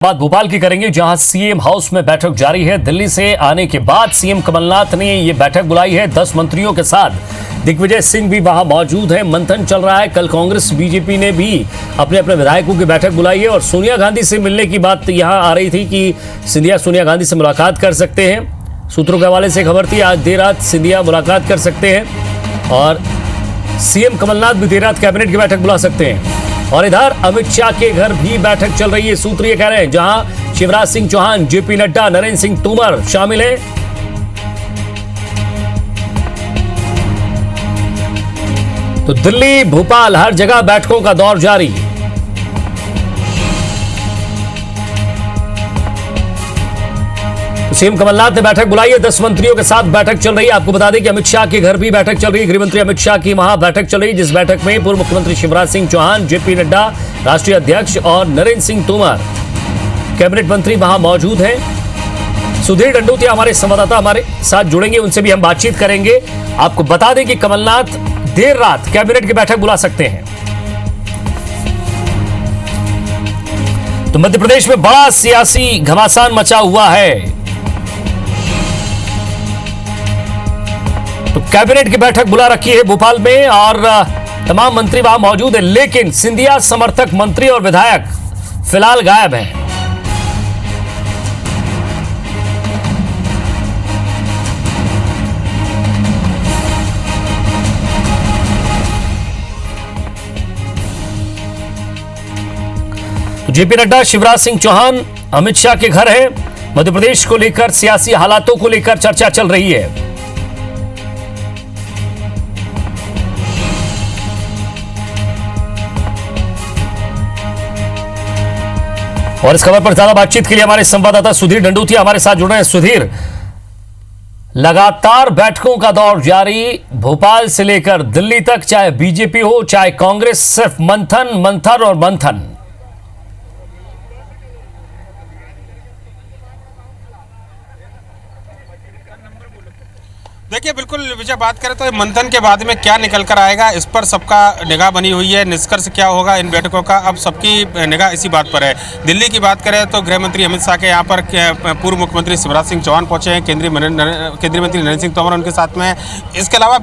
बात भोपाल की करेंगे, जहां सीएम हाउस में बैठक जारी है। दिल्ली से आने के बाद सीएम कमलनाथ ने ये बैठक बुलाई है 10 मंत्रियों के साथ। दिग्विजय सिंह भी वहां मौजूद है। मंथन चल रहा है। कल कांग्रेस बीजेपी ने भी अपने अपने विधायकों की बैठक बुलाई है और सोनिया गांधी से मिलने की बात यहां आ रही थी कि सिंधिया सोनिया गांधी से मुलाकात कर सकते हैं। सूत्रों के हवाले से खबर थी आज देर रात सिंधिया मुलाकात कर सकते हैं और सीएम कमलनाथ भी देर रात कैबिनेट की बैठक बुला सकते हैं। और इधर अमित शाह के घर भी बैठक चल रही है। सूत्र ये कह रहे हैं जहां शिवराज सिंह चौहान, जेपी नड्डा, नरेंद्र सिंह तोमर शामिल हैं। तो दिल्ली, भोपाल, हर जगह बैठकों का दौर जारी। सीएम कमलनाथ ने बैठक बुलाई है। 10 मंत्रियों के साथ बैठक चल रही है। आपको बता दें कि अमित शाह के घर भी बैठक चल रही है। गृह मंत्री अमित शाह की वहां बैठक चल रही है, जिस बैठक में पूर्व मुख्यमंत्री शिवराज सिंह चौहान, जेपी नड्डा राष्ट्रीय अध्यक्ष और नरेंद्र सिंह तोमर कैबिनेट मंत्री वहां मौजूद हैं। सुधीर डंडोतिया हमारे संवाददाता हमारे साथ जुड़ेंगे, उनसे भी हम बातचीत करेंगे। आपको बता दें कि कमलनाथ देर रात कैबिनेट की बैठक बुला सकते हैं। तो मध्य प्रदेश में बड़ा सियासी घमासान मचा हुआ है। तो कैबिनेट की बैठक बुला रखी है भोपाल में और तमाम मंत्री वहां मौजूद हैं, लेकिन सिंधिया समर्थक मंत्री और विधायक फिलहाल गायब हैं। जेपी नड्डा, शिवराज सिंह चौहान अमित शाह के घर है। मध्य प्रदेश को लेकर सियासी हालातों को लेकर चर्चा चल रही है। और इस खबर पर ज्यादा बातचीत के लिए हमारे संवाददाता सुधीर डंडोतिया हमारे साथ जुड़ रहे हैं। सुधीर, लगातार बैठकों का दौर जारी भोपाल से लेकर दिल्ली तक, चाहे बीजेपी हो चाहे कांग्रेस, सिर्फ मंथन मंथन और मंथन। देखिए, बिल्कुल विजय, बात करें तो मंथन के बाद में क्या निकल कर आएगा, इस पर सबका निगाह बनी हुई है। निष्कर्ष क्या होगा इन बैठकों का, अब सबकी निगाह इसी बात पर है। दिल्ली की बात करें तो गृह मंत्री अमित शाह के यहाँ पर पूर्व मुख्यमंत्री शिवराज सिंह चौहान पहुंचे हैं। केंद्रीय मंत्री नरेंद्र सिंह तोमर उनके साथ में है। इसके अलावा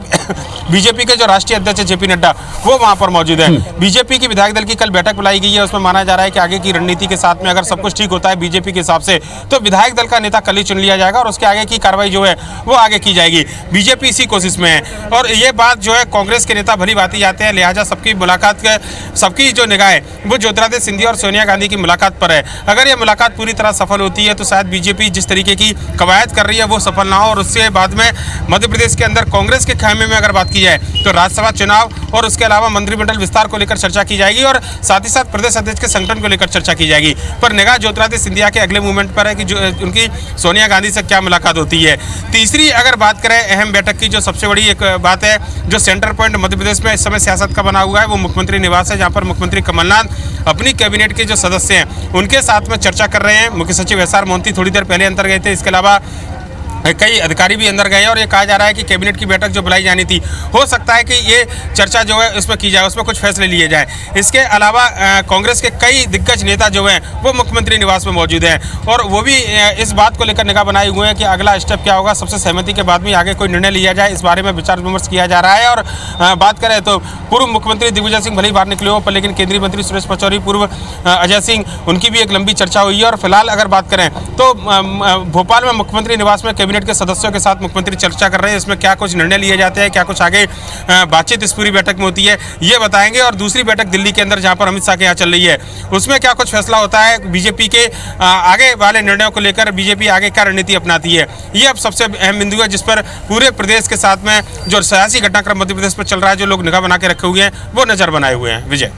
बीजेपी के जो राष्ट्रीय अध्यक्ष जेपी नड्डा वो वहाँ पर मौजूद है। बीजेपी की विधायक दल की कल बैठक बुलाई गई है। उसमें माना जा रहा है कि आगे की रणनीति के साथ में अगर सब कुछ ठीक होता है बीजेपी के हिसाब से, तो विधायक दल का नेता कल ही चुन लिया जाएगा और उसके आगे की कार्रवाई जो है वो आगे की जाएगी। बीजेपी इसी कोशिश में है और ये बात जो है कांग्रेस के नेता भली भांति जाते हैं, लिहाजा सबकी मुलाकात के सबकी जो निगाह है वो ज्योतिरादित्य सिंधिया और सोनिया गांधी की मुलाकात पर है। अगर ये मुलाकात पूरी तरह सफल होती है तो शायद बीजेपी जिस तरीके की कवायद कर रही है वो सफल ना हो और उससे बाद में मध्य प्रदेश के अंदर कांग्रेस के खेमे में अगर बात की जाए तो राज्यसभा चुनाव और उसके अलावा मंत्रिमंडल विस्तार को लेकर चर्चा की जाएगी और साथ ही साथ प्रदेश अध्यक्ष के संगठन को लेकर चर्चा की जाएगी। पर निगाह ज्योतिरादित्य सिंधिया के अगले मूवमेंट पर है कि जो उनकी सोनिया गांधी से क्या मुलाकात होती है। तीसरी अगर बात करें अहम बैठक की, जो सबसे बड़ी एक बात है, जो सेंटर पॉइंट मध्य प्रदेश में इस समय सियासत का बना हुआ है, वो मुख्यमंत्री निवास है, जहां पर मुख्यमंत्री कमलनाथ अपनी कैबिनेट के जो सदस्य हैं उनके साथ में चर्चा कर रहे हैं। मुख्य सचिव एसआर मोहंती थोड़ी देर पहले अंदर गए थे। इसके अलावा कई अधिकारी भी अंदर गए हैं और ये कहा जा रहा है कि कैबिनेट की बैठक जो बुलाई जानी थी, हो सकता है कि ये चर्चा जो है उसमें की जाए, उसमें कुछ फैसले लिए जाएं। इसके अलावा कांग्रेस के कई दिग्गज नेता जो हैं वो मुख्यमंत्री निवास में मौजूद हैं और वो भी इस बात को लेकर निगाह बनाए हुए हैं कि अगला स्टेप क्या होगा। सबसे सहमति के बाद में आगे कोई निर्णय लिया जाए, इस बारे में विचार विमर्श किया जा रहा है। और बात करें तो पूर्व मुख्यमंत्री दिग्विजय सिंह भले ही बाहर निकले हो, पर लेकिन केंद्रीय मंत्री सुरेश पचौरी, पूर्व अजय सिंह, उनकी भी एक लंबी चर्चा हुई है। और फिलहाल अगर बात करें तो भोपाल में मुख्यमंत्री निवास में कैबिनेट के सदस्यों के साथ मुख्यमंत्री चर्चा कर रहे हैं। इसमें क्या कुछ निर्णय लिए जाते हैं, क्या कुछ आगे बातचीत इस पूरी बैठक में होती है, ये बताएंगे। और दूसरी बैठक दिल्ली के अंदर जहां पर अमित शाह के यहाँ चल रही है, उसमें क्या कुछ फैसला होता है, बीजेपी के आगे वाले निर्णयों को लेकर बीजेपी आगे क्या रणनीति अपनाती है, ये अब सबसे अहम बिंदु है जिस पर पूरे प्रदेश के साथ में जो सियासी घटनाक्रम मध्य प्रदेश पर चल रहा है, जो लोग निगाह बना के रखे हुए हैं, वो नजर बनाए हुए हैं। विजय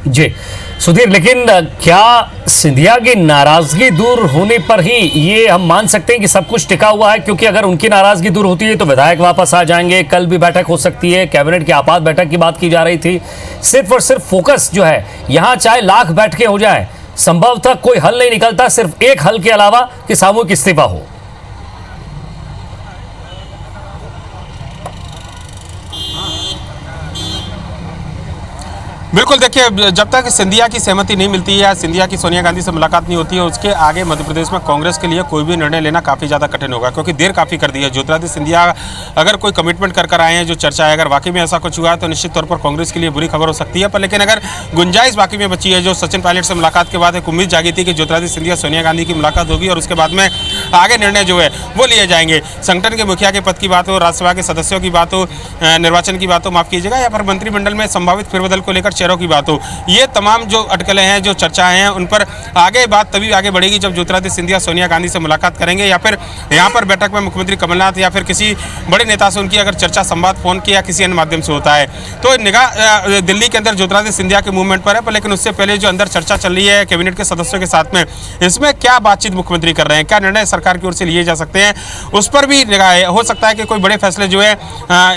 जी सुधीर, लेकिन क्या सिंधिया की नाराजगी दूर होने पर ही ये हम मान सकते हैं कि सब कुछ टिका हुआ है? क्योंकि अगर उनकी नाराजगी दूर होती है तो विधायक वापस आ जाएंगे, कल भी बैठक हो सकती है। कैबिनेट की आपात बैठक की बात की जा रही थी। सिर्फ और सिर्फ फोकस जो है यहां, चाहे लाख बैठकें हो जाए, संभवतः कोई हल नहीं निकलता सिर्फ एक हल के अलावा कि सामूहिक इस्तीफा हो। बिल्कुल, देखिए जब तक सिंधिया की सहमति नहीं मिलती है या सिंधिया की सोनिया गांधी से मुलाकात नहीं होती है, उसके आगे मध्य प्रदेश में कांग्रेस के लिए कोई भी निर्णय लेना काफ़ी ज़्यादा कठिन होगा, क्योंकि देर काफ़ी कर दी है। ज्योतिरादित्य सिंधिया अगर कोई कमिटमेंट कर आए हैं, जो चर्चा है, अगर वाकई में ऐसा कुछ हुआ है तो निश्चित तौर पर कांग्रेस के लिए बुरी खबर हो सकती है। पर लेकिन अगर गुंजाइश बाकी में बची है, जो सचिन पायलट से मुलाकात के बाद एक उम्मीद जागी थी कि ज्योतिरादित्य सिंधिया सोनिया गांधी की मुलाकात होगी और उसके बाद में आगे निर्णय जो है वो लिए जाएंगे। संगठन के मुखिया के पद की बात हो, राज्यसभा के सदस्यों की बात हो, निर्वाचन की बात हो, माफ कीजिएगा, या फिर मंत्रिमंडल में संभावित फेरबदल को लेकर चेहरों की बात हो, ये तमाम जो अटकलें हैं, जो चर्चाएं हैं, उन पर आगे बात तभी आगे बढ़ेगी जब ज्योतिरादित्य सिंधिया सोनिया गांधी से मुलाकात करेंगे, या फिर यहाँ पर बैठक में मुख्यमंत्री कमलनाथ या फिर किसी बड़े नेता से उनकी अगर चर्चा संवाद फोन की या किसी अन्य माध्यम से होता है। तो निगाह दिल्ली के अंदर ज्योतिरादित्य सिंधिया के मूवमेंट पर है, पर लेकिन उससे पहले जो अंदर चर्चा चल रही है कैबिनेट के सदस्यों के साथ में, इसमें क्या बातचीत मुख्यमंत्री कर रहे हैं, क्या निर्णय सरकार की ओर से लिए जा सकते हैं, उस पर भी निगाह है। हो सकता है कि कोई बड़े फैसले जो है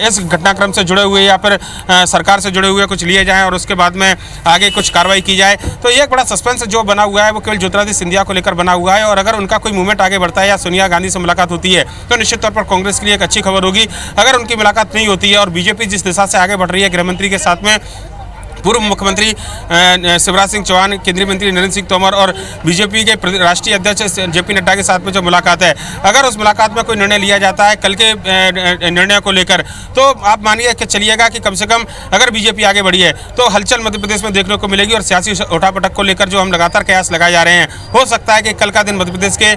इस घटनाक्रम से जुड़े हुए या फिर सरकार से जुड़े हुए कुछ लिए जाएं और उसके बाद में आगे कुछ कार्रवाई की जाए। तो ये एक बड़ा सस्पेंस जो बना हुआ है वो केवल ज्योतिरादित्य सिंधिया को लेकर बना हुआ है, और अगर उनका कोई मूवमेंट आगे बढ़ता है या सोनिया गांधी से मुलाकात होती है तो निश्चित तौर पर कांग्रेस के लिए एक अच्छी खबर होगी। अगर उनकी मुलाकात नहीं होती है और बीजेपी जिस दिशा से आगे बढ़ रही है, गृहमंत्री के साथ में पूर्व मुख्यमंत्री शिवराज सिंह चौहान, केंद्रीय मंत्री नरेंद्र सिंह तोमर और बीजेपी के राष्ट्रीय अध्यक्ष जेपी नड्डा के साथ में जो मुलाकात है, अगर उस मुलाकात में कोई निर्णय लिया जाता है कल के निर्णय को लेकर, तो आप मानिए कि चलिएगा कि कम से कम अगर बीजेपी आगे बढ़ी है तो हलचल मध्य प्रदेश में देखने को मिलेगी, और सियासी उठापटक को लेकर जो हम लगातार कयास लगाए जा रहे हैं, हो सकता है कि कल का दिन मध्य प्रदेश के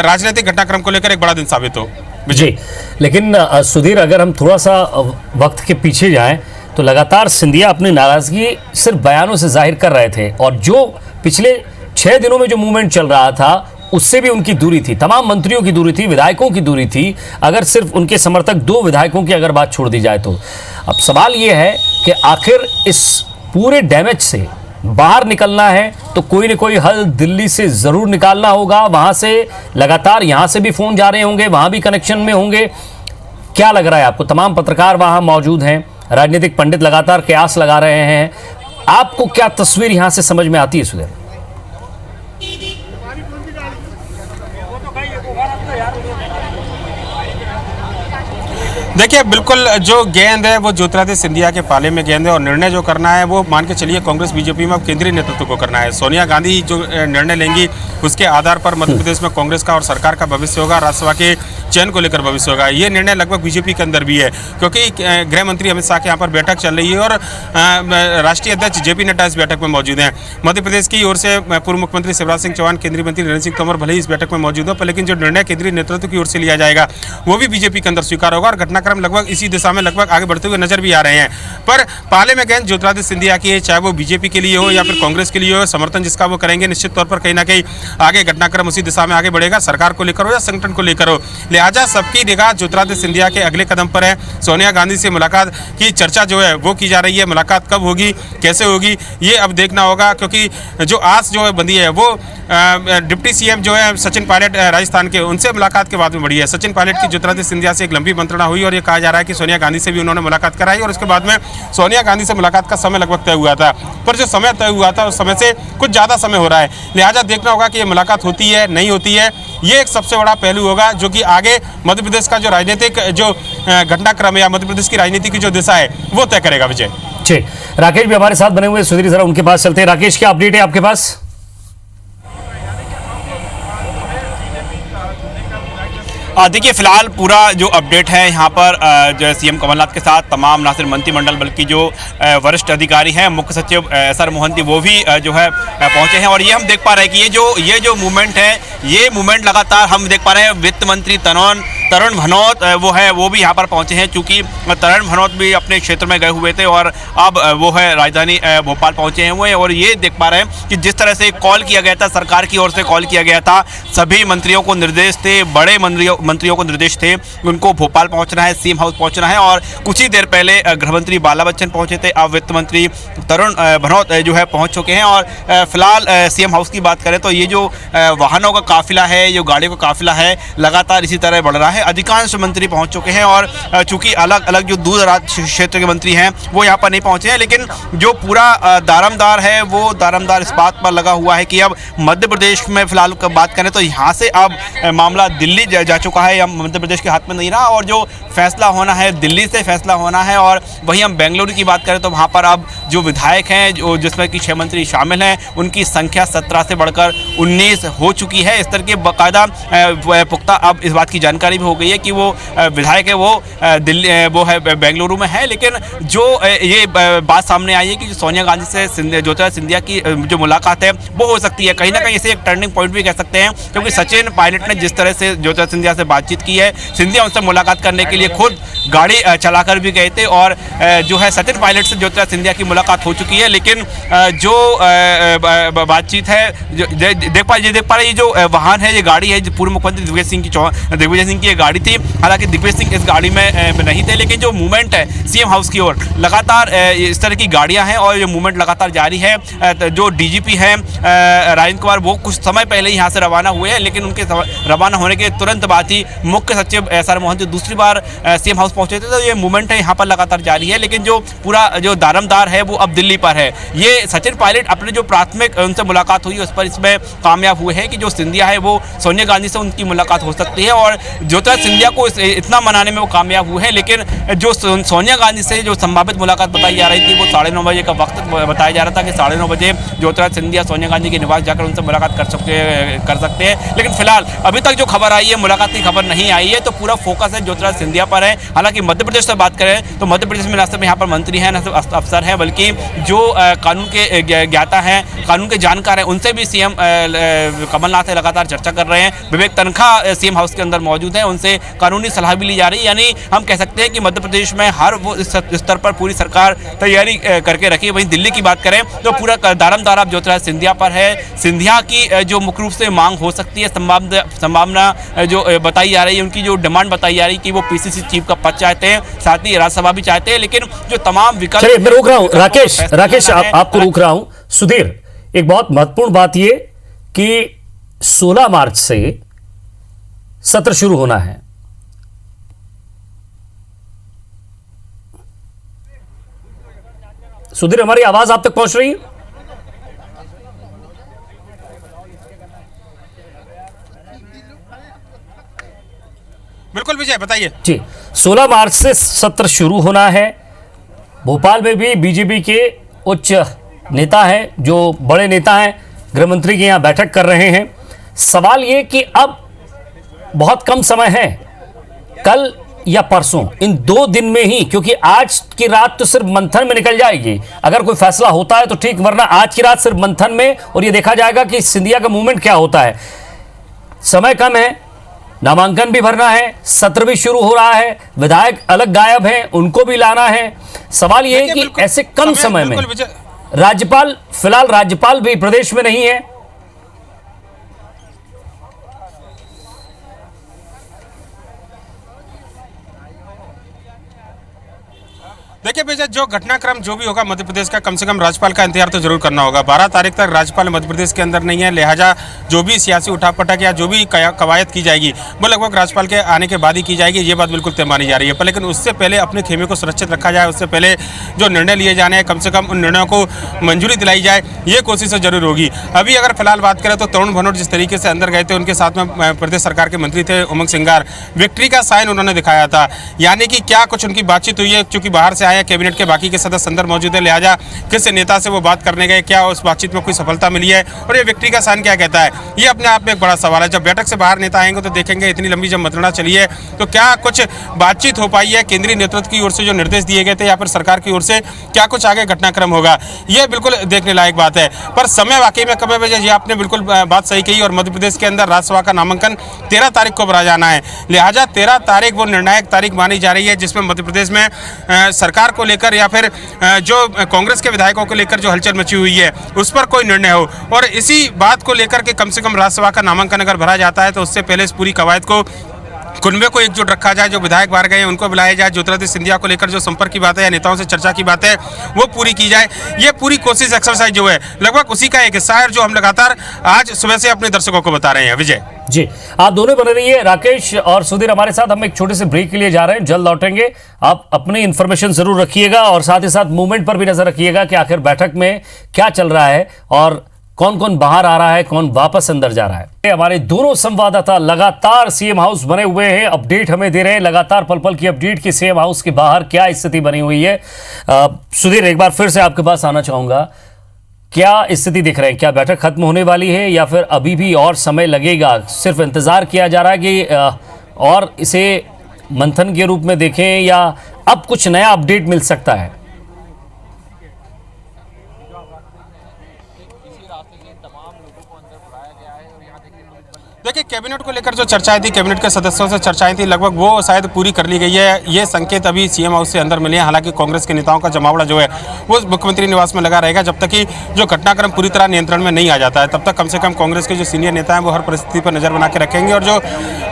राजनीतिक घटनाक्रम को लेकर एक बड़ा दिन साबित हो। जी, लेकिन सुधीर, अगर हम थोड़ा सा वक्त के पीछे जाएं तो लगातार सिंधिया अपनी नाराजगी सिर्फ बयानों से जाहिर कर रहे थे, और जो पिछले 6 दिनों में जो मूवमेंट चल रहा था उससे भी उनकी दूरी थी, तमाम मंत्रियों की दूरी थी, विधायकों की दूरी थी, अगर सिर्फ उनके समर्थक 2 विधायकों की अगर बात छोड़ दी जाए तो। अब सवाल ये है कि आखिर इस पूरे डैमेज से बाहर निकलना है तो कोई न कोई हल दिल्ली से ज़रूर निकालना होगा। वहाँ से लगातार यहाँ से भी फ़ोन जा रहे होंगे, वहाँ भी कनेक्शन में होंगे। क्या लग रहा है आपको? तमाम पत्रकार वहाँ मौजूद हैं, राजनीतिक पंडित लगातार कयास लगा रहे हैं, आपको क्या तस्वीर यहाँ से समझ में आती है सुधीर? देखिए, बिल्कुल जो गेंद है वो ज्योतिरादित्य सिंधिया के पाले में गेंद है, और निर्णय जो करना है वो मान के चलिए कांग्रेस बीजेपी में अब केंद्रीय नेतृत्व को करना है। सोनिया गांधी जो निर्णय लेंगी उसके आधार पर मध्य प्रदेश में कांग्रेस का और सरकार का भविष्य होगा, राज्यसभा के चयन को लेकर भविष्य होगा। ये निर्णय लगभग बीजेपी के अंदर भी है, क्योंकि गृह मंत्री अमित शाह के यहाँ पर बैठक चल रही है और राष्ट्रीय अध्यक्ष जेपी नड्डा इस बैठक में मौजूद हैं। मध्य प्रदेश की ओर से पूर्व मुख्यमंत्री शिवराज सिंह चौहान, केंद्रीय मंत्री नरेंद्र सिंह तोमर भले ही इस बैठक में मौजूद हो, पर लेकिन जो निर्णय केंद्रीय नेतृत्व की ओर से लिया जाएगा वो भी बीजेपी के अंदर स्वीकार होगा, और घटनाक्रम लगभग इसी दिशा में लगभग आगे बढ़ते हुए नजर भी आ रहे हैं। पर पाले में गेंद ज्योतिरादित्य सिंधिया की है, चाहे वो बीजेपी के लिए हो या फिर कांग्रेस के लिए हो, समर्थन जिसका वो करेंगे निश्चित तौर पर कहीं ना कहीं आगे घटनाक्रम उसी दिशा में आगे बढ़ेगा, सरकार को लेकर हो या संगठन को लेकर हो। लिहाजा सबकी निगाह ज्योतिरादित्य सिंधिया के अगले कदम पर है। सोनिया गांधी से मुलाकात की चर्चा जो है वो की जा रही है, मुलाकात कब होगी, कैसे होगी, ये अब देखना होगा, क्योंकि जो आस जो है बंधी है वो डिप्टी सीएम जो है सचिन पायलट राजस्थान के, उनसे मुलाकात के बाद में बढ़ी है। सचिन पायलट की ज्योतिरादित्य सिंधिया से एक लंबी मंत्रणा हुई और ये कहा जा रहा है कि सोनिया गांधी से भी उन्होंने मुलाकात कराई, और उसके बाद में सोनिया गांधी से मुलाकात का समय लगभग तय हुआ था, पर जो समय तय हुआ था उस समय से कुछ ज़्यादा समय हो रहा है। लिहाजा देखना होगा कि ये मुलाकात होती है नहीं होती है, ये एक सबसे बड़ा पहलू होगा जो कि आगे मध्य प्रदेश का जो राजनीतिक जो घटनाक्रम है या मध्य प्रदेश की राजनीति की जो दिशा है वो तय करेगा। विजय जी, राकेश भी हमारे साथ बने हुए, सुधीर जरा उनके पास चलते हैं। राकेश, क्या अपडेट है आपके पास? देखिए, फिलहाल पूरा जो अपडेट है यहाँ पर जो सीएम कमलनाथ के साथ तमाम ना सिर्फ मंत्रिमंडल बल्कि जो वरिष्ठ अधिकारी हैं, मुख्य सचिव SR मोहंती, वो भी जो है पहुँचे हैं। और ये हम देख पा रहे हैं कि ये जो मूवमेंट है, ये मूवमेंट लगातार हम देख पा रहे हैं। वित्त मंत्री तरुण भनोत वो भी यहाँ पर पहुँचे हैं, चूँकि तरुण भनोत भी अपने क्षेत्र में गए हुए थे और अब वो है राजधानी भोपाल पहुँचे हैं वो। और ये देख पा रहे हैं कि जिस तरह से कॉल किया गया था, सरकार की ओर से कॉल किया गया था, सभी मंत्रियों को निर्देश थे, बड़े मंत्रियों को निर्देश थे, उनको भोपाल पहुंचना है, सीएम हाउस पहुंचना है। और कुछ ही देर पहले गृह मंत्री बाला बच्चन पहुंचे थे, अब वित्त मंत्री तरुण भनोत जो है पहुंच चुके हैं। और फिलहाल सीएम हाउस की बात करें तो ये जो वाहनों का काफिला है, जो गाड़ियों का काफिला है, लगातार इसी तरह बढ़ रहा है। अधिकांश मंत्री पहुंच चुके हैं और चूंकि अलग अलग जो दूर दराज क्षेत्र के मंत्री हैं वो यहाँ पर नहीं पहुंचे हैं, लेकिन जो पूरा दारमदार है वो दारमदार इस बात पर लगा हुआ है कि अब मध्य प्रदेश में फिलहाल बात करें तो यहाँ से अब मामला दिल्ली जा चुका है, या मध्य प्रदेश के हाथ में नहीं रहा और जो फैसला होना है दिल्ली से फैसला होना है। और वहीं हम बेंगलुरु की बात करें तो वहाँ पर अब जो विधायक हैं जो जिसमें कि 6 मंत्री शामिल हैं उनकी संख्या 17 से बढ़कर 19 हो चुकी है। इस तरह के बाकायदा पुख्ता अब इस बात की जानकारी भी हो गई है कि वो विधायक है वो दिल्ली वो है बेंगलुरु में है। लेकिन जो ये बात सामने आई है कि सोनिया गांधी से ज्योतिरादित्य सिंधिया की जो मुलाकात है वो हो सकती है, कहीं ना कहीं इसे एक टर्निंग पॉइंट भी कह सकते हैं, क्योंकि सचिन पायलट ने जिस तरह से ज्योतिरादित्य सिंधिया से बातचीत की है, सिंधिया उनसे मुलाकात करने के लिए खुद गाड़ी चलाकर भी गए थे और जो है सचिन पायलट से ज्योतिरादित्य सिंधिया की मुलाकात हो चुकी है। लेकिन जो बातचीत है देख पा रहे, ये जो वाहन है, ये गाड़ी है, पूर्व मुख्यमंत्री दिग्विजय सिंह की ये गाड़ी थी। हालांकि दिग्विजय सिंह इस गाड़ी में नहीं थे, लेकिन जो मूवमेंट है सीएम हाउस की ओर लगातार इस तरह की गाड़ियां हैं और ये मूवमेंट लगातार जारी है। जो डीजीपी हैं राजेंद्र कुमार वो कुछ समय पहले ही यहाँ से रवाना हुए हैं, लेकिन उनके रवाना होने के तुरंत बाद ही मुख्य सचिव SR मोहंती दूसरी बार सीएम हाउस पहुंचे थे। तो ये मूवमेंट है यहाँ पर लगातार जारी है, लेकिन जो पूरा जो दारमदार है वो अब दिल्ली पर है। ये सचिन पायलट अपने जो प्राथमिक उनसे मुलाकात हुई उस पर इसमें कामयाब हुए हैं कि जो सिंधिया है वो सोनिया गांधी से उनकी मुलाकात हो सकती है और ज्योतिरादित्य सिंधिया को इतना मनाने में वो कामयाब हुए हैं। लेकिन जो सोनिया गांधी से जो संभावित मुलाकात बताई जा रही थी वो 9:30 बजे का वक्त बताया जा रहा था कि 9:30 बजे ज्योतिरादित्य सिंधिया सोनिया गांधी के निवास जाकर उनसे मुलाकात कर सकते हैं। लेकिन फिलहाल अभी तक जो खबर आई है, मुलाकात की खबर नहीं आई है, तो पूरा फोकस है ज्योतिरादित्य सिंधिया पर है। हालांकि मध्य प्रदेश से बात करें तो मध्य प्रदेश में न सिर्फ यहाँ पर मंत्री हैं, न सिर्फ अफसर हैं, बल्कि जो कानून के ज्ञाता हैं, कानून के जानकार हैं, उनसे भी सीएम कमलनाथ लगातार चर्चा कर रहे हैं। विवेक तनखा सीएम हाउस के अंदर मौजूद हैं, उनसे कानूनी सलाह भी ली जा रही है। यानी हम कह सकते हैं कि मध्य प्रदेश में हर वो स्तर पर पूरी सरकार तैयारी करके रखी है। वहीं दिल्ली की बात करें तो पूरा दारमदार अब ज्योतिरादित्य सिंधिया पर है। सिंधिया की जो मुख्य रूप से मांग हो सकती है, संभावना जो बताई जा रही है, उनकी जो डिमांड बताई जा रही है कि वो पीसीसी चीफ का पद चाहते हैं, साथ ही राज्यसभा भी चाहते हैं। लेकिन जो तमाम विकल्प, चलिए मैं रोक रहा हूं राकेश आपको रोक रहा हूं। सुधीर, एक बहुत महत्वपूर्ण बात यह कि 16 मार्च से सत्र शुरू होना है। सुधीर, हमारी आवाज आप तक पहुंच रही है? बिल्कुल विजय, बताइए जी। 16 मार्च से सत्र शुरू होना है। भोपाल में भी बीजेपी के उच्च नेता हैं, जो बड़े नेता हैं, गृह मंत्री के यहां बैठक कर रहे हैं। सवाल ये कि अब बहुत कम समय है, कल या परसों, इन 2 दिन में ही, क्योंकि आज की रात तो सिर्फ मंथन में निकल जाएगी। अगर कोई फैसला होता है तो ठीक, वरना आज की रात सिर्फ मंथन में, और ये देखा जाएगा कि सिंधिया का मूवमेंट क्या होता है। समय कम है, नामांकन भी भरना है, सत्र भी शुरू हो रहा है, विधायक अलग गायब हैं, उनको भी लाना है। सवाल यह है कि ऐसे कम समय में राज्यपाल, फिलहाल राज्यपाल भी प्रदेश में नहीं है। देखिए विजय, जो घटनाक्रम जो भी होगा मध्य प्रदेश का, कम से कम राज्यपाल का इंतजार तो जरूर करना होगा। 12 तारीख तक राज्यपाल मध्य प्रदेश के अंदर नहीं है, लिहाजा जो भी सियासी उठापटक या जो भी कवायद की जाएगी वो लगभग राज्यपाल के आने के बाद ही की जाएगी। ये बात बिल्कुल तय मानी जा रही है। पर लेकिन उससे पहले अपने खेमे को सुरक्षित रखा जाए, उससे पहले जो निर्णय लिए जाने हैं कम से कम उन निर्णयों को मंजूरी दिलाई जाए, ये कोशिश जरूर होगी। अभी अगर फिलहाल बात करें तो तरुण भनोट जिस तरीके से अंदर गए थे, उनके साथ में प्रदेश सरकार के मंत्री थे उमंग सिंगार, विक्ट्री का साइन उन्होंने दिखाया था। यानी कि क्या कुछ उनकी बातचीत हुई है, चूंकि बाहर से आया, कैबिनेट के बाकी के सदस्य अंदर मौजूद है, लिहाजा किस नेता से वो बात करने गए, क्या उस बातचीत में कोई सफलता मिली है, और ये विक्ट्री का साइन क्या कहता है, ये अपने आप में एक बड़ा सवाल है। जब बैठक से बाहर नेता आएंगे तो देखेंगे इतनी लंबी जब मंत्रणा चली है तो क्या कुछ बातचीत हो पाई है, केंद्रीय नेतृत्व की ओर से जो निर्देश दिए गए थे या फिर सरकार की ओर से क्या कुछ आगे घटनाक्रम होगा, ये बिल्कुल देखने लायक बात है। पर समय वाकई में कब है वजह, ये आपने बिल्कुल बात सही कही। और मध्य प्रदेश के अंदर राज्यसभा का नामांकन 13 तारीख को भरा जाना है, लिहाजा 13 तारीख वो निर्णायक तारीख मानी जा रही है, जिसमें मध्य प्रदेश में सरकार को लेकर या फिर जो कांग्रेस के विधायकों को लेकर जो हलचल मची हुई है उस पर कोई निर्णय हो। और इसी बात को लेकर के कम से कम राज्यसभा का नामांकन अगर भरा जाता है तो उससे पहले इस पूरी कवायद को कुनबे को एकजुट रखा जाए, जो विधायक बाहर गए हैं उनको बुलाया जाए, ज्योतिरादित्य सिंधिया को लेकर जो संपर्क की बात है या नेताओं से चर्चा की बात है वो पूरी की जाए। ये पूरी कोशिश एक्सरसाइज जो है लगभग उसी का एक हिस्सा है जो हम लगातार आज सुबह से अपने दर्शकों को बता रहे हैं। विजय जी, आप दोनों बने रहिए, राकेश और सुधीर हमारे साथ। हम एक छोटे से ब्रेक के लिए जा रहे हैं, जल्द लौटेंगे। आप अपनी इंफॉर्मेशन जरूर रखिएगा और साथ ही साथ मूवमेंट पर भी नजर रखिएगा कि आखिर बैठक में क्या चल रहा है और कौन कौन बाहर आ रहा है, कौन वापस अंदर जा रहा है। हमारे दोनों संवाददाता लगातार सीएम हाउस बने हुए हैं, अपडेट हमें दे रहे हैं, लगातार पल पल की अपडेट की सीएम हाउस के बाहर क्या स्थिति बनी हुई है। सुधीर, एक बार फिर से आपके पास आना चाहूंगा, क्या स्थिति दिख रहे हैं? क्या बैठक खत्म होने वाली है या फिर अभी भी और समय लगेगा? सिर्फ इंतजार किया जा रहा है कि और इसे मंथन के रूप में देखें या अब कुछ नया अपडेट मिल सकता है? देखिए, कैबिनेट को लेकर जो चर्चाएं थी, कैबिनेट के सदस्यों से चर्चाएं थी, लगभग वो शायद पूरी कर ली गई है। ये संकेत अभी सीएम हाउस से अंदर मिले हैं। हालांकि कांग्रेस के नेताओं का जमावड़ा जो है वो मुख्यमंत्री निवास में लगा रहेगा जब तक कि जो घटनाक्रम पूरी तरह नियंत्रण में नहीं आ जाता है। तब तक कम से कम कांग्रेस के जो सीनियर नेता हैं वो हर परिस्थिति पर नजर बना के रखेंगे और जो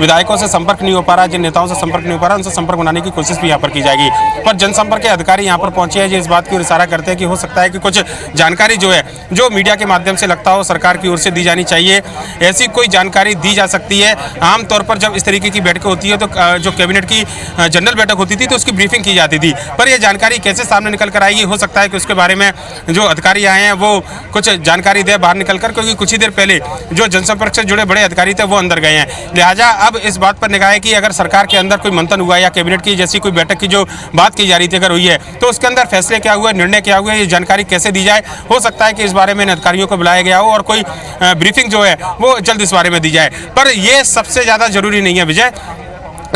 विधायकों से संपर्क नहीं हो पा रहा, जिन नेताओं से संपर्क नहीं हो पा रहा, उनसे संपर्क बनाने की कोशिश भी यहाँ पर की जाएगी। पर जनसंपर्क के अधिकारी यहाँ पर पहुंचे हैं जो इस बात की ओर इशारा करते हैं कि हो सकता है कि कुछ जानकारी जो है जो मीडिया के माध्यम से लगता हो सरकार की ओर से दी जानी चाहिए, ऐसी कोई जानकारी दी जा सकती है। आमतौर पर जब इस तरीके की बैठकें होती है तो जो कैबिनेट की जनरल बैठक होती थी तो उसकी ब्रीफिंग की जाती थी, पर यह जानकारी कैसे सामने निकल कर आएगी, हो सकता है कि उसके बारे में जो अधिकारी आए हैं वो कुछ जानकारी दे बाहर निकलकर, क्योंकि कुछ ही देर पहले जो जनसंपर्क से जुड़े बड़े अधिकारी थे वो अंदर गए हैं। लिहाजा अब इस बात पर निगाह है कि अगर सरकार के अंदर कोई मंथन हुआ या कैबिनेट की जैसी कोई बैठक की जो बात की जा रही थी अगर हुई है तो उसके अंदर फैसले क्या हुए, निर्णय क्या हुए, ये जानकारी कैसे दी जाए। हो सकता है कि इस बारे में इन अधिकारियों को बुलाया गया हो और कोई ब्रीफिंग जो है वो जल्द इस बारे में दी जाए। पर यह सबसे ज्यादा जरूरी नहीं है विजय,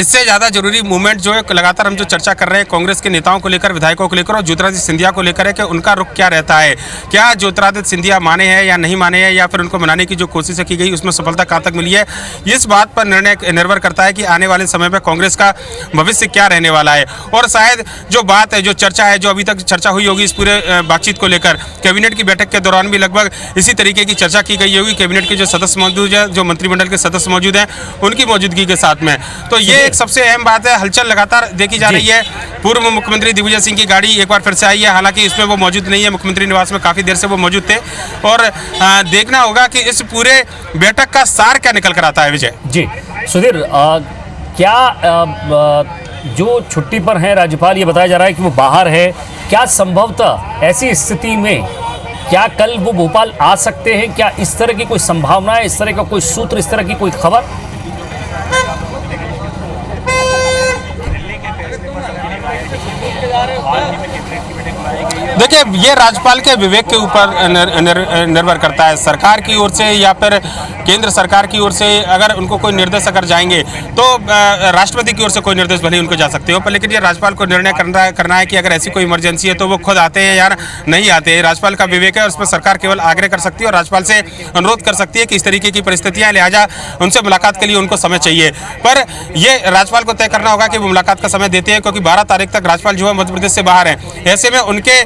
इससे ज़्यादा जरूरी मूवमेंट जो है लगातार हम जो चर्चा कर रहे हैं कांग्रेस के नेताओं को लेकर, विधायकों को लेकर और ज्योतिरादित्य सिंधिया को लेकर है कि उनका रुख क्या रहता है। क्या ज्योतिरादित्य सिंधिया माने हैं या नहीं माने हैं या फिर उनको मनाने की जो कोशिश की गई उसमें सफलता कहाँ तक मिली है, इस बात पर निर्णय निर्भर करता है कि आने वाले समय में कांग्रेस का भविष्य क्या रहने वाला है। और शायद जो बात है, जो चर्चा है, जो अभी तक चर्चा हुई होगी इस पूरे बातचीत को लेकर, कैबिनेट की बैठक के दौरान भी लगभग इसी तरीके की चर्चा की गई होगी। कैबिनेट के जो सदस्य मौजूद है, जो मंत्रिमंडल के सदस्य मौजूद हैं, उनकी मौजूदगी के साथ में, तो ये एक सबसे अहम बात है। हलचल लगातार देखी जा रही है। पूर्व मुख्यमंत्री दिग्विजय सिंह की गाड़ी एक बार फिर से आई है, हालांकि इसमें वो मौजूद नहीं है, मुख्यमंत्री निवास में काफी देर से वो मौजूद थे और देखना होगा कि इस पूरे बैठक का सार क्या निकल कर आता है। विजय जी, सुधीर, क्या जो छुट्टी पर हैं राज्यपाल, ये बताया जा रहा है कि वो बाहर है, क्या संभवतः ऐसी स्थिति में क्या कल वो भोपाल आ सकते हैं? क्या इस तरह की कोई संभावना है, इस तरह का कोई सूत्र, इस तरह की कोई खबर? देखिए, ये राज्यपाल के विवेक के ऊपर निर्भर करता है। सरकार की ओर से या फिर केंद्र सरकार की ओर से अगर उनको कोई निर्देश अगर जाएंगे तो राष्ट्रपति की ओर से कोई निर्देश भले उनको जा सकते हो, पर लेकिन ये राज्यपाल को निर्णय करना है कि अगर ऐसी कोई इमरजेंसी है तो वो खुद आते हैं या नहीं आते हैं। राज्यपाल का विवेक है और उसमें सरकार केवल आग्रह कर सकती है और राज्यपाल से अनुरोध कर सकती है कि इस तरीके की परिस्थितियां, लिहाजा उनसे मुलाकात के लिए उनको समय चाहिए। पर यह राज्यपाल को तय करना होगा कि वो मुलाकात का समय देते हैं, क्योंकि 12 तारीख तक राज्यपाल जो है मध्य प्रदेश से बाहर है। ऐसे में उनके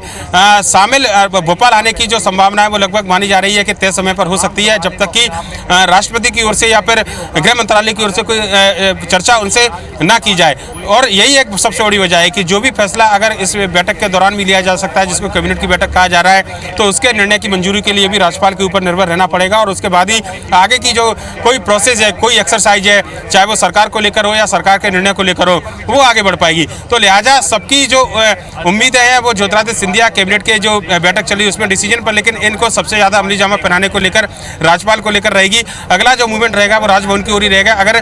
शामिल भोपाल आने की जो संभावना है वो लगभग मानी जा रही है कि तय समय पर हो सकती है, जब तक कि राष्ट्रपति की ओर से या फिर गृह मंत्रालय की ओर से कोई चर्चा उनसे ना की जाए। और यही एक सबसे बड़ी वजह है कि जो भी फैसला अगर इस बैठक के दौरान भी लिया जा सकता है, जिसको कैबिनेट की बैठक कहा जा रहा है, तो उसके निर्णय की मंजूरी के लिए भी राज्यपाल के ऊपर निर्भर रहना पड़ेगा और उसके बाद ही आगे की जो कोई प्रोसेस है, कोई एक्सरसाइज है, चाहे वो सरकार को लेकर हो या सरकार के निर्णय को लेकर हो, वो आगे बढ़ पाएगी। तो लिहाजा सबकी जो उम्मीदें हैं वो ज्योतिरादित्य सिंधिया कैबिनेट के जो बैठक चली उसमें डिसीजन पर, लेकिन इनको सबसे ज्यादा अमली जामा पहनाने को लेकर राज्यपाल को लेकर रहेगी। अगला जो मूवमेंट रहेगा वो राजभवन की ओर ही रहेगा। अगर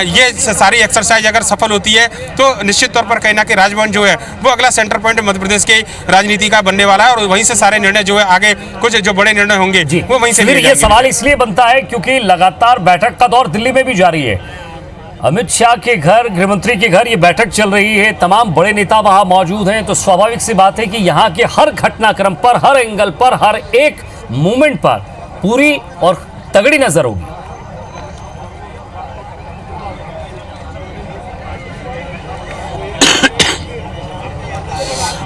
ये सारी एक्सरसाइज अगर सफल होती है तो निश्चित तौर पर कहीं ना कहीं राजभवन जो है वो अगला सेंटर पॉइंट मध्य प्रदेश की राजनीति का बनने वाला है और वहीं से सारे निर्णय जो है आगे कुछ जो बड़े निर्णय होंगे वो वहीं से। ये सवाल इसलिए बनता है क्योंकि लगातार बैठक का दौर दिल्ली में भी जारी है। अमित शाह के घर, गृहमंत्री के घर ये बैठक चल रही है, तमाम बड़े नेता वहां मौजूद हैं, तो स्वाभाविक सी बात है कि यहाँ के हर घटनाक्रम पर, हर एंगल पर, हर एक मूवमेंट पर पूरी और तगड़ी नजर होगी।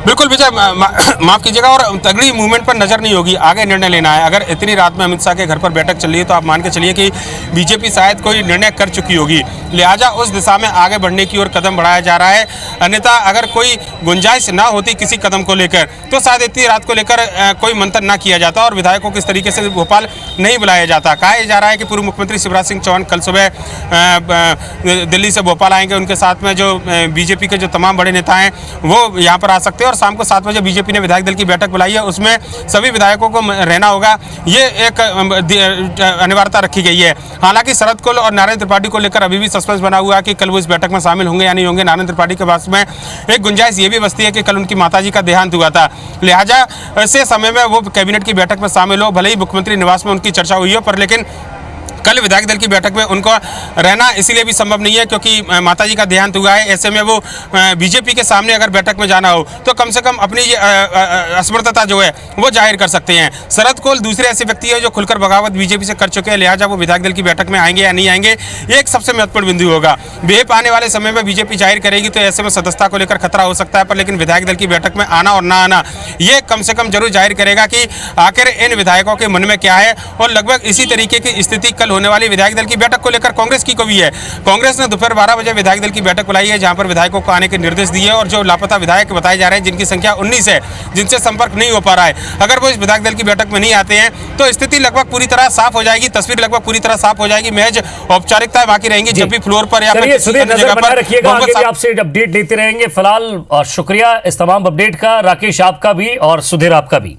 बिल्कुल विजय, माफ कीजिएगा, और तगड़ी मूवमेंट पर नजर नहीं होगी, आगे निर्णय लेना है। अगर इतनी रात में अमित शाह के घर पर बैठक चल रही है तो आप मान के चलिए कि बीजेपी शायद कोई निर्णय कर चुकी होगी, लिहाजा उस दिशा में आगे बढ़ने की ओर कदम बढ़ाया जा रहा है। अन्यथा अगर कोई गुंजाइश ना होती किसी कदम को लेकर तो शायद इतनी रात को लेकर कोई मंथन ना किया जाता और विधायकों को इस तरीके से भोपाल नहीं बुलाया जाता। कहा जा रहा है कि पूर्व मुख्यमंत्री शिवराज सिंह चौहान कल सुबह दिल्ली से भोपाल आएंगे, उनके साथ में जो बीजेपी के जो तमाम बड़े नेता हैं वो यहाँ पर आ सकते हैं, और शाम को 7 बजे बीजेपी ने विधायक दल की बैठक बुलाई है, उसमें सभी विधायकों को रहना होगा, ये एक अनिवार्यता रखी गई है। हालांकि शरद कोल और नारायण त्रिपाठी को लेकर अभी भी सस्पेंस बना हुआ है कि कल वो इस बैठक में शामिल होंगे या नहीं होंगे। नारायण त्रिपाठी के पास में एक गुंजाइश ये भी बचती है कि कल उनकी माताजी का देहांत हुआ था, लिहाजा ऐसे समय में वो कैबिनेट की बैठक में शामिल हो, भले ही मुख्यमंत्री निवास में उनकी चर्चा हुई हो, पर लेकिन कल विधायक दल की बैठक में उनको रहना इसलिए भी संभव नहीं है क्योंकि माताजी का देहांत हुआ है। ऐसे में वो बीजेपी के सामने अगर बैठक में जाना हो तो कम से कम अपनी ये असमर्थता जो है वो जाहिर कर सकते हैं। शरद कोल दूसरे ऐसे व्यक्ति है जो खुलकर बगावत बीजेपी से कर चुके हैं, लिहाजा वो विधायक दल की बैठक में आएंगे या नहीं आएंगे, ये एक सबसे महत्वपूर्ण बिंदु होगा। बेहप आने वाले समय में बीजेपी जाहिर करेगी तो ऐसे में सदस्यता को लेकर खतरा हो सकता है, पर लेकिन विधायक दल की बैठक में आना और ना आना ये कम से कम जरूर जाहिर करेगा कि आखिर इन विधायकों के मन में क्या है। और लगभग इसी तरीके की स्थिति कल होने वाली विधायक दल की बैठक को लेकर कांग्रेस की को भी है। कांग्रेस ने दोपहर 12 बजे विधायक दल की बैठक बुलाई है, जहां पर विधायकों को आने के निर्देश दिए और जो लापता विधायक बताए जा रहे हैं जिनकी संख्या 19 है, जिनसे संपर्क नहीं हो पा रहा है, अगर वो इस विधायक दल की बैठक में नहीं आते हैं तो स्थिति लगभग पूरी तरह साफ हो जाएगी, तस्वीर लगभग पूरी तरह साफ हो जाएगी, महज औपचारिकताएं बाकी रहेंगी। जब भी फ्लोर पर या सुधीर नजर बनाए रखिएगा, आगे भी आपसे अपडेट लेते रहेंगे। फिलहाल शुक्रिया इस तमाम अपडेट का, राकेश आपका भी और सुधीर आपका भी।